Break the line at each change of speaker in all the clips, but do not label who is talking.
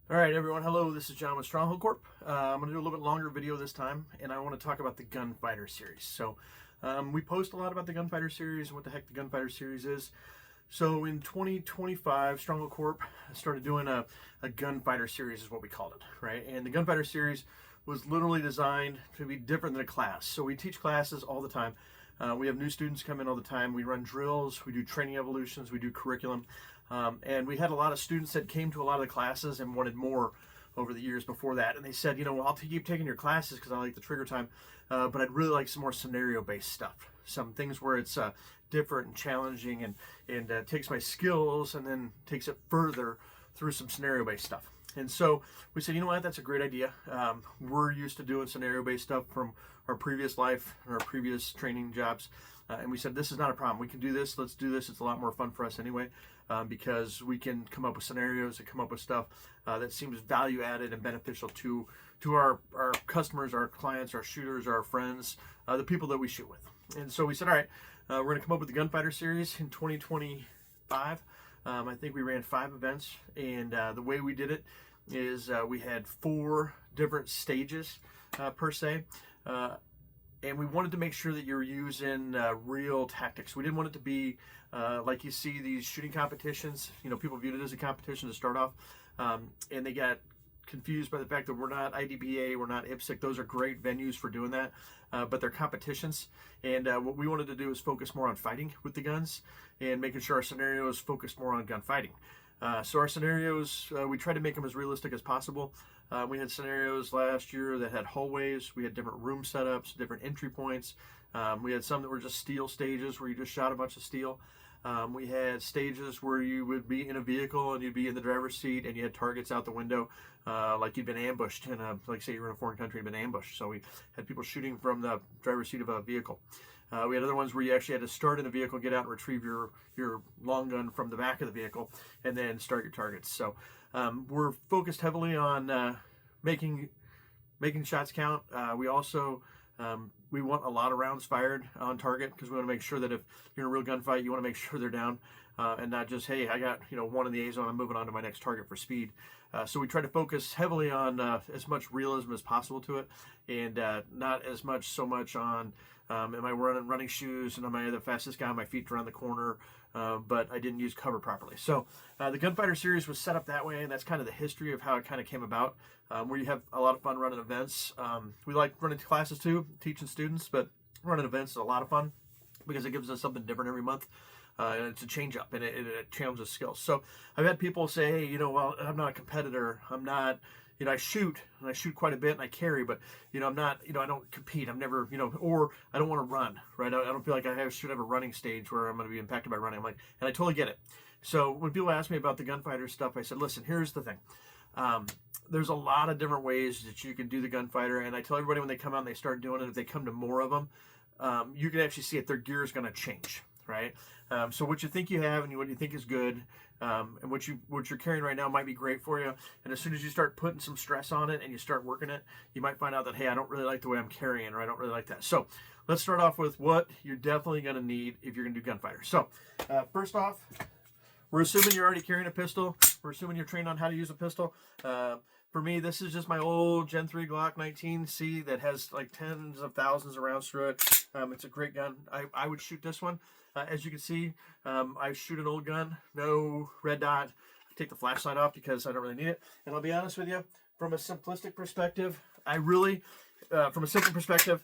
All right, everyone. Hello, this is John with Stronghold-Corp. I'm going to do a little bit longer video this time, and I want to talk about the Gunfighter series. So we post a lot about the Gunfighter series and what the heck the Gunfighter series is. So in 2025, Stronghold-Corp started doing a Gunfighter series is what we called it, right? And the Gunfighter series was literally designed to be different than a class. So we teach classes all the time. We have new students come in all the time. We run drills, we do training evolutions, we do curriculum. And we had a lot of students that came to a lot of the classes and wanted more over the years before that. And they said, well, I'll keep taking your classes because I like the trigger time, but I'd really like some more scenario-based stuff. Some things where it's different and challenging and takes my skills and then takes it further through some scenario-based stuff. And so we said, you know what, that's a great idea. We're used to doing scenario-based stuff from our previous life and our previous training jobs. And we said, this is not a problem. We can do this. Let's do this. It's a lot more fun for us anyway, because we can come up with scenarios and come up with stuff that seems value added and beneficial to our customers, our clients, our shooters, our friends, the people that we shoot with. And so we said, all right, we're going to come up with the Gunfighter series in 2025. I think we ran 5 events, and the way we did it is we had 4 different stages per se. And we wanted to make sure that you're using real tactics. We didn't want it to be like you see these shooting competitions. People viewed it as a competition to start off, and they got confused by the fact that we're not IDPA, we're not IPSC. Those are great venues for doing that, but they're competitions. And what we wanted to do is focus more on fighting with the guns and making sure our scenarios focus more on gunfighting. So our scenarios, we try to make them as realistic as possible. We had scenarios last year that had hallways. We had different room setups, different entry points. We had some that were just steel stages where you just shot a bunch of steel. We had stages where you would be in a vehicle and you'd be in the driver's seat and you had targets out the window, like you'd been ambushed in like say you were in a foreign country and been ambushed. So we had people shooting from the driver's seat of a vehicle. We had other ones where you actually had to start in the vehicle, get out and retrieve your long gun from the back of the vehicle, and then start your targets. So we're focused heavily on making shots count. We also we want a lot of rounds fired on target because we want to make sure that if you're in a real gunfight, you want to make sure they're down and not just, hey, I got one in the A zone, I'm moving on to my next target for speed. So we try to focus heavily on as much realism as possible to it, and not as much on am I running shoes and am I the fastest guy on my feet around the corner, but I didn't use cover properly. So the Gunfighter series was set up that way, and that's kind of the history of how it kind of came about, where you have a lot of fun running events. We like running classes too, teaching students, but running events is a lot of fun because it gives us something different every month. And it's a change up and it challenges skills. So I've had people say, hey, well, I'm not a competitor. I'm not, I shoot and I shoot quite a bit and I carry, but, I'm not, I don't compete. I'm never, or I don't want to run, right? I don't feel like I should have a running stage where I'm going to be impacted by running. I'm like, and I totally get it. So when people ask me about the Gunfighter stuff, I said, listen, here's the thing. There's a lot of different ways that you can do the Gunfighter. And I tell everybody when they come out and they start doing it, if they come to more of them, you can actually see it. Their gear is going to change, right? So what you think you have and what you think is good, and what you're carrying right now might be great for you. And as soon as you start putting some stress on it and you start working it, you might find out that, hey, I don't really like the way I'm carrying, or I don't really like that. So let's start off with what you're definitely going to need if you're going to do Gunfighter. So first off, we're assuming you're already carrying a pistol. We're assuming you're trained on how to use a pistol. For me, this is just my old Gen 3 Glock 19C that has like tens of thousands of rounds through it. It's a great gun. I would shoot this one. As you can see, I shoot an old gun, no red dot. I take the flashlight off because I don't really need it. And I'll be honest with you, from a simplistic perspective, from a simple perspective,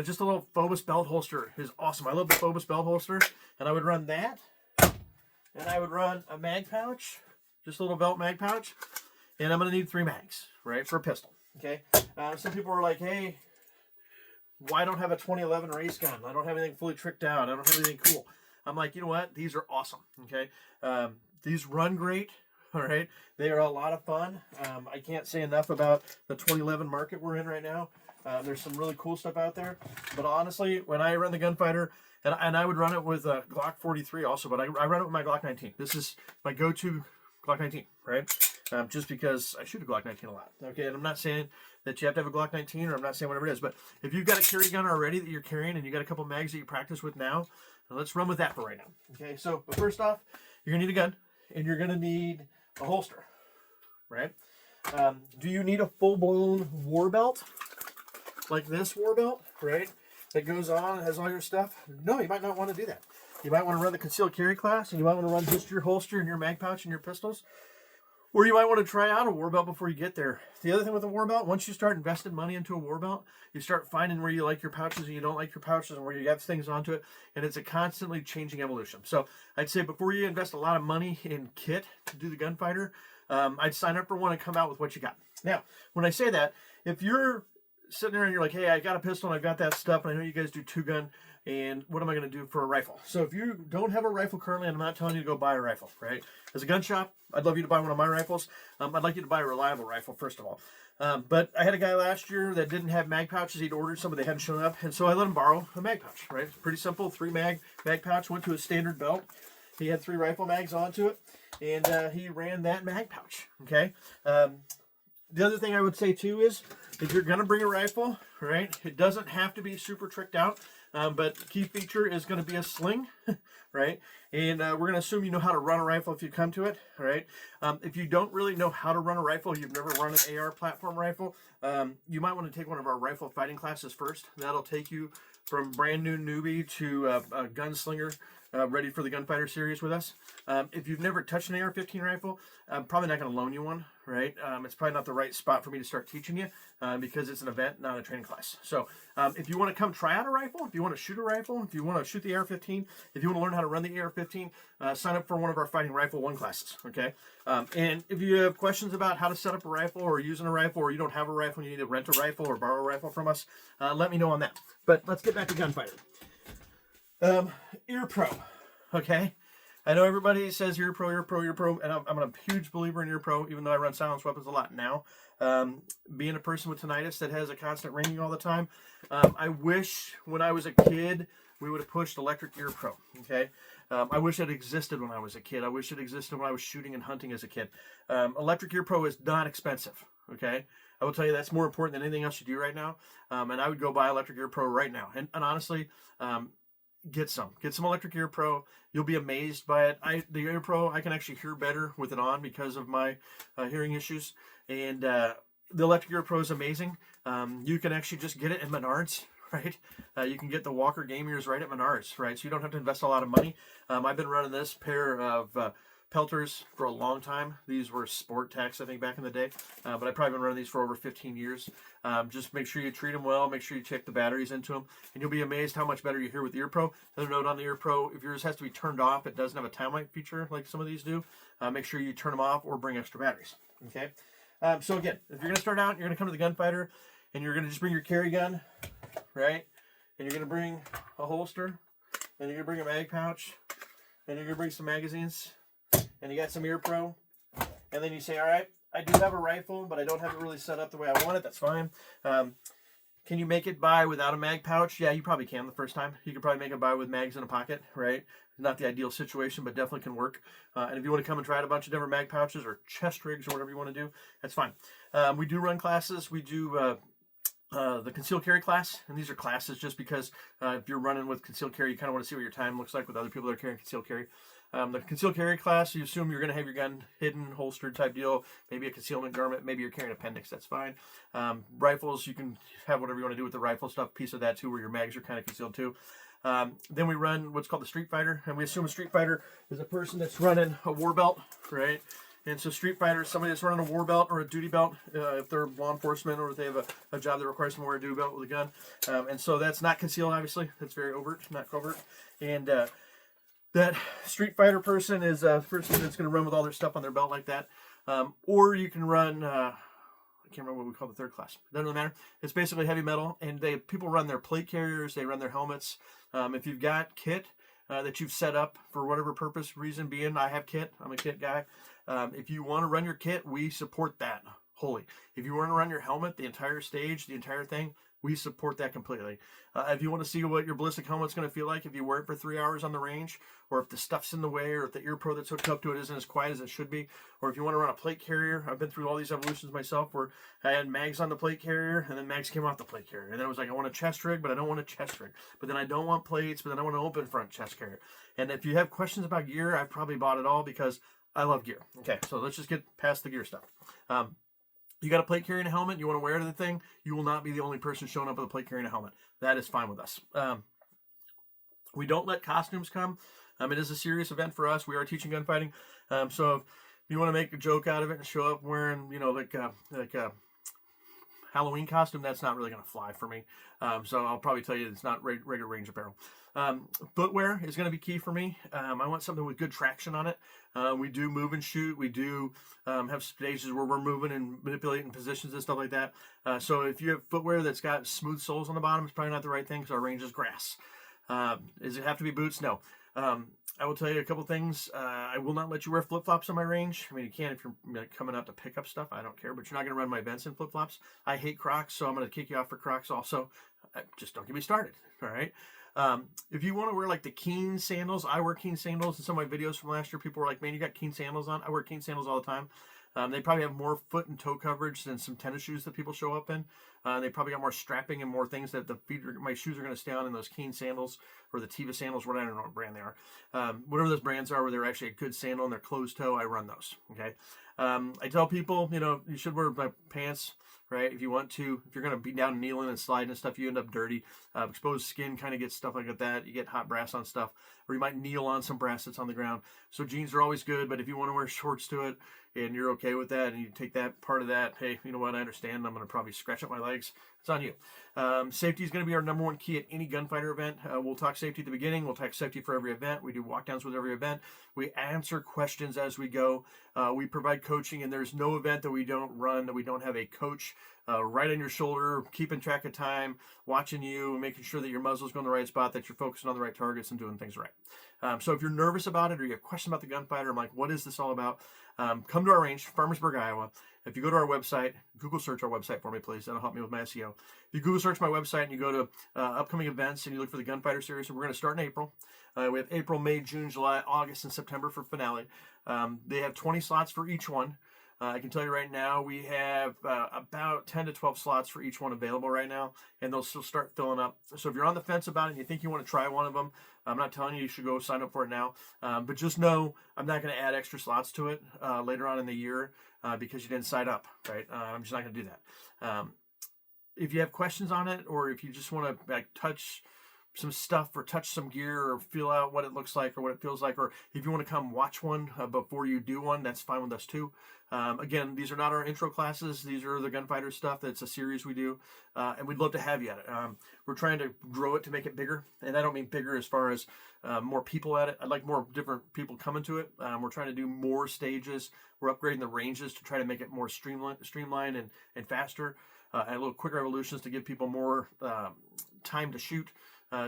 just a little Phobos belt holster is awesome. I love the Phobos belt holster, and I would run that, and I would run a mag pouch, just a little belt mag pouch, and I'm going to need 3 mags, right, for a pistol, okay? Some people are like, hey, why don't I have a 2011 race gun? I don't have anything fully tricked out. I don't have anything cool. I'm like, you know what? These are awesome, okay? These run great, all right? They are a lot of fun. I can't say enough about the 2011 market we're in right now. There's some really cool stuff out there. But honestly, when I run the Gunfighter, and I would run it with a Glock 43 also, but I run it with my Glock 19. This is my go-to Glock 19, right? Just because I shoot a Glock 19 a lot. Okay, and I'm not saying that you have to have a Glock 19, or I'm not saying whatever it is, but if you've got a carry gun already that you're carrying and you got a couple mags that you practice with now, let's run with that for right now. Okay, so but first off, you're gonna need a gun and you're gonna need a holster, right? Do you need a full-blown war belt like this war belt, right? That goes on, has all your stuff? No, you might not want to do that. You might want to run the concealed carry class, and you might want to run just your holster and your mag pouch and your pistols. Or you might want to try out a war belt before you get there. The other thing with a war belt, once you start investing money into a war belt, you start finding where you like your pouches and you don't like your pouches and where you have things onto it, and it's a constantly changing evolution. So I'd say before you invest a lot of money in kit to do the gunfighter, I'd sign up for one and come out with what you got. Now, when I say that, if you're sitting there and you're like, hey, I got a pistol and I've got that stuff, and I know you guys do 2-gun, and what am I going to do for a rifle? So if you don't have a rifle currently, and I'm not telling you to go buy a rifle, right? As a gun shop, I'd love you to buy one of my rifles. I'd like you to buy a reliable rifle, first of all. But I had a guy last year that didn't have mag pouches. He'd ordered some, but they hadn't shown up, and so I let him borrow a mag pouch, right? It's pretty simple, 3 mag pouch, went to a standard belt. He had 3 rifle mags onto it, and he ran that mag pouch, okay? The other thing I would say too is, if you're going to bring a rifle, right, it doesn't have to be super tricked out, but key feature is going to be a sling, right? And we're going to assume you know how to run a rifle if you come to it, right? If you don't really know how to run a rifle, you've never run an AR platform rifle, you might want to take one of our rifle fighting classes first. That'll take you from brand new newbie to a gunslinger, ready for the gunfighter series with us. If you've never touched an AR-15 rifle, I'm probably not going to loan you one, right? It's probably not the right spot for me to start teaching you because it's an event, not a training class. So if you want to come try out a rifle, if you want to shoot a rifle, if you want to shoot the AR-15, if you want to learn how to run the AR-15, sign up for one of our Fighting Rifle 1 classes, okay? And if you have questions about how to set up a rifle or using a rifle, or you don't have a rifle and you need to rent a rifle or borrow a rifle from us, let me know on that. But let's get back to gunfighter. Ear Pro, okay? I know everybody says Ear Pro, and I'm a huge believer in Ear Pro, even though I run silenced weapons a lot now. Being a person with tinnitus that has a constant ringing all the time, I wish when I was a kid we would have pushed electric Ear Pro, okay? I wish it existed when I was a kid. I wish it existed when I was shooting and hunting as a kid. Electric Ear Pro is not expensive, okay? I will tell you that's more important than anything else you do right now. And I would go buy electric Ear Pro right now. And honestly, get some electric Ear Pro. You'll be amazed by it. The Ear Pro, I can actually hear better with it on because of my hearing issues. And the electric Ear Pro is amazing. You can actually just get it in Menards, right? You can get the Walker Game Ears right at Menards, right? So you don't have to invest a lot of money. I've been running this pair of Pelters for a long time. These were Sport Tacs, I think, back in the day. But I've probably been running these for over 15 years. Just make sure you treat them well. Make sure you check the batteries into them. And you'll be amazed how much better you hear with the Ear Pro. Another note on the Ear Pro, if yours has to be turned off, it doesn't have a time light feature like some of these do. Make sure you turn them off or bring extra batteries. Okay? So again, if you're going to start out, you're going to come to the gunfighter, and you're going to just bring your carry gun, right? And you're going to bring a holster, and you're going to bring a mag pouch, and you're going to bring some magazines, and you got some Ear Pro, and then you say, all right, I do have a rifle, but I don't have it really set up the way I want it. That's fine. Can you make it by without a mag pouch? Yeah, you probably can the first time. You could probably make it by with mags in a pocket, right? Not the ideal situation, but definitely can work. And if you want to come and try out a bunch of different mag pouches or chest rigs or whatever you want to do, that's fine. We do run classes. We do the concealed carry class, and these are classes just because if you're running with concealed carry, you kind of want to see what your time looks like with other people that are carrying concealed carry. The concealed carry class, you assume you're going to have your gun hidden, holstered type deal, maybe a concealment garment, maybe you're carrying an appendix, that's fine. Rifles, you can have whatever you want to do with the rifle stuff, piece of that too, where your mags are kind of concealed too. Then we run what's called the Street Fighter, and we assume a Street Fighter is a person that's running a war belt, right? And so Street Fighter is somebody that's running a war belt or a duty belt, if they're law enforcement or if they have a job that requires them to wear a duty belt with a gun. And so that's not concealed, obviously. That's very overt, not covert. And that Street Fighter person is a person that's going to run with all their stuff on their belt like that. Or you can run, I can't remember what we call the third class. Doesn't really matter. It's basically heavy metal, and people run their plate carriers, they run their helmets. If you've got kit that you've set up for whatever purpose, reason being, I have kit. I'm a kit guy. If you want to run your kit, we support that wholly. If you want to run your helmet, the entire stage, the entire thing, we support that completely. If you want to see what your ballistic helmet's going to feel like if you wear it for 3 hours on the range, or if the stuff's in the way, or if the Ear Pro that's hooked up to it isn't as quiet as it should be, or if you want to run a plate carrier, I've been through all these evolutions myself where I had mags on the plate carrier, and then mags came off the plate carrier. And then it was like, I want a chest rig, but I don't want a chest rig. But then I don't want plates, but then I want an open front chest carrier. And if you have questions about gear, I've probably bought it all because I love gear. Okay, so let's just get past the gear stuff. You got a plate carrying a helmet, you want to wear the thing, you will not be the only person showing up with a plate carrying a helmet. That is fine with us. We don't let costumes come. It is a serious event for us. We are teaching gunfighting. So if you want to make a joke out of it and show up wearing, like a Halloween costume, that's not really going to fly for me. So I'll probably tell you it's not regular range apparel. Footwear is going to be key for me. I want something with good traction on it. We do move and shoot. We do have stages where we're moving and manipulating positions and stuff like that. So if you have footwear that's got smooth soles on the bottom, it's probably not the right thing because our range is grass. Does it have to be boots? No. I will tell you a couple things. I will not let you wear flip-flops on my range. I mean, you can if you're coming out to pick up stuff. I don't care, but you're not going to run my events in flip-flops. I hate Crocs, so I'm going to kick you off for Crocs also. Just don't get me started, all right? If you want to wear like the Keen sandals, I wear Keen sandals. In some of my videos from last year, people were like, man, you got Keen sandals on? I wear Keen sandals all the time. They probably have more foot and toe coverage than some tennis shoes that people show up in. They probably got more strapping and more things that my shoes are going to stay on in those Keen sandals or the Tiva sandals, whatever, I don't know what brand they are. Whatever those brands are where they're actually a good sandal and they're closed toe, I run those, okay? I tell people, you should wear my pants, right? If you want to, if you're going to be down kneeling and sliding and stuff, you end up dirty. Exposed skin kind of gets stuff like that. You get hot brass on stuff, or you might kneel on some brass that's on the ground. So jeans are always good, but if you want to wear shorts to it and you're okay with that and you take that part of that, hey, you know what, I understand. I'm going to probably scratch up my legs. It's on you. Safety is going to be our number one key at any gunfighter event. We'll talk safety at the beginning. We'll talk safety for every event. We do walkdowns with every event. We answer questions as we go. We provide coaching, and there's no event that we don't run that we don't have a coach right on your shoulder, keeping track of time, watching you, making sure that your muzzle's going the right spot, that you're focusing on the right targets and doing things right. So if you're nervous about it or you have questions about the gunfighter, I'm like, what is this all about? Come to our range, Farmersburg, Iowa. If you go to our website, Google search our website for me, please. That'll help me with my SEO. If you Google search my website and you go to upcoming events and you look for the Gunfighter Series, and we're going to start in April. We have April, May, June, July, August, and September for finale. They have 20 slots for each one. I can tell you right now, we have about 10 to 12 slots for each one available right now, and they'll still start filling up. So if you're on the fence about it and you think you want to try one of them, I'm not telling you should go sign up for it now, but just know I'm not going to add extra slots to it later on in the year because you didn't sign up, right? I'm just not going to do that. If you have questions on it, or if you just want to touch some stuff or touch some gear or feel out what it looks like or what it feels like, or if you want to come watch one before you do one, that's fine with us too. Again, these are not our intro classes. These are the gunfighter stuff. That's a series we do, and we'd love to have you at it. We're trying to grow it to make it bigger, and I don't mean bigger as far as more people at it. I'd like more different people coming to it. We're trying to do more stages. We're upgrading the ranges to try to make it more streamlined and faster, and a little quicker evolutions to give people more time to shoot.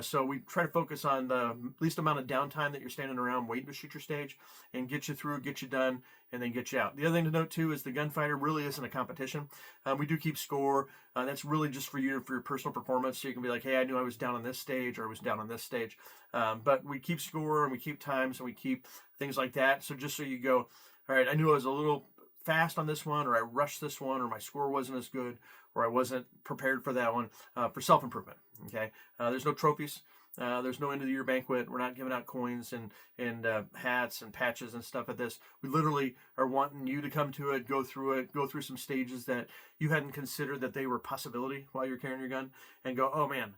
So we try to focus on the least amount of downtime that you're standing around waiting to shoot your stage and get you through, get you done, and then get you out. The other thing to note too is the gunfighter really isn't a competition. We do keep score. That's really just for you, for your personal performance. So you can be like, hey, I knew I was down on this stage or I was down on this stage. But we keep score and we keep times and we keep things like that. So just so you go, all right, I knew I was a little fast on this one, or I rushed this one, or my score wasn't as good, or I wasn't prepared for that one, for self-improvement, okay? There's no trophies. There's no end of the year banquet. We're not giving out coins and hats and patches and stuff at this. We literally are wanting you to come to it, go through some stages that you hadn't considered that they were a possibility while you're carrying your gun, and go, oh man,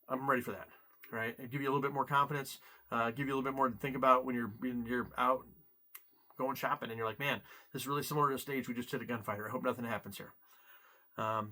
I'm ready for that, right? And give you a little bit more confidence, give you a little bit more to think about when you're out going shopping and you're like, man, this is really similar to a stage we just did a gunfighter. I hope nothing happens here.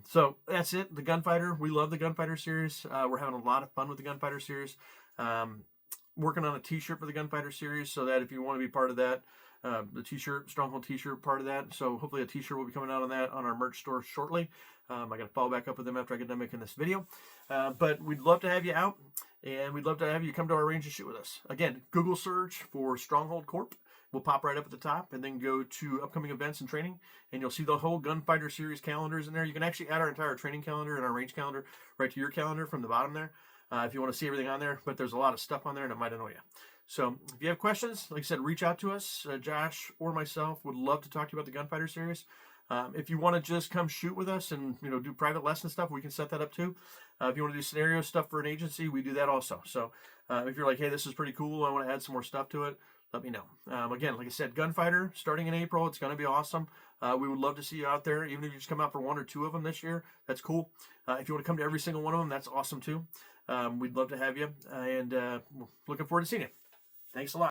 So that's it. The Gunfighter. We love the Gunfighter series. We're having a lot of fun with the Gunfighter series. Working on a t-shirt for the Gunfighter series, so that if you want to be part of that, the t-shirt, Stronghold t-shirt, part of that. So hopefully a t-shirt will be coming out on that on our merch store shortly. I got to follow back up with them after I get done making this video. But we'd love to have you out, and we'd love to have you come to our range and shoot with us. Again, Google search for Stronghold-Corp. We'll pop right up at the top, and then go to upcoming events and training, and you'll see the whole Gunfighter series calendars in there. You can actually add our entire training calendar and our range calendar right to your calendar from the bottom there if you want to see everything on there, but there's a lot of stuff on there and it might annoy you. So if you have questions, like I said, reach out to us. Josh or myself would love to talk to you about the Gunfighter series. If you want to just come shoot with us and do private lesson stuff, we can set that up too. If you want to do scenario stuff for an agency, we do that also. So if you're like, hey, this is pretty cool, I want to add some more stuff to it, let me know. Again, like I said, Gunfighter starting in April. It's going to be awesome. We would love to see you out there. Even if you just come out for 1 or 2 of them this year, that's cool. If you want to come to every single one of them, that's awesome too. We'd love to have you, and looking forward to seeing you. Thanks a lot.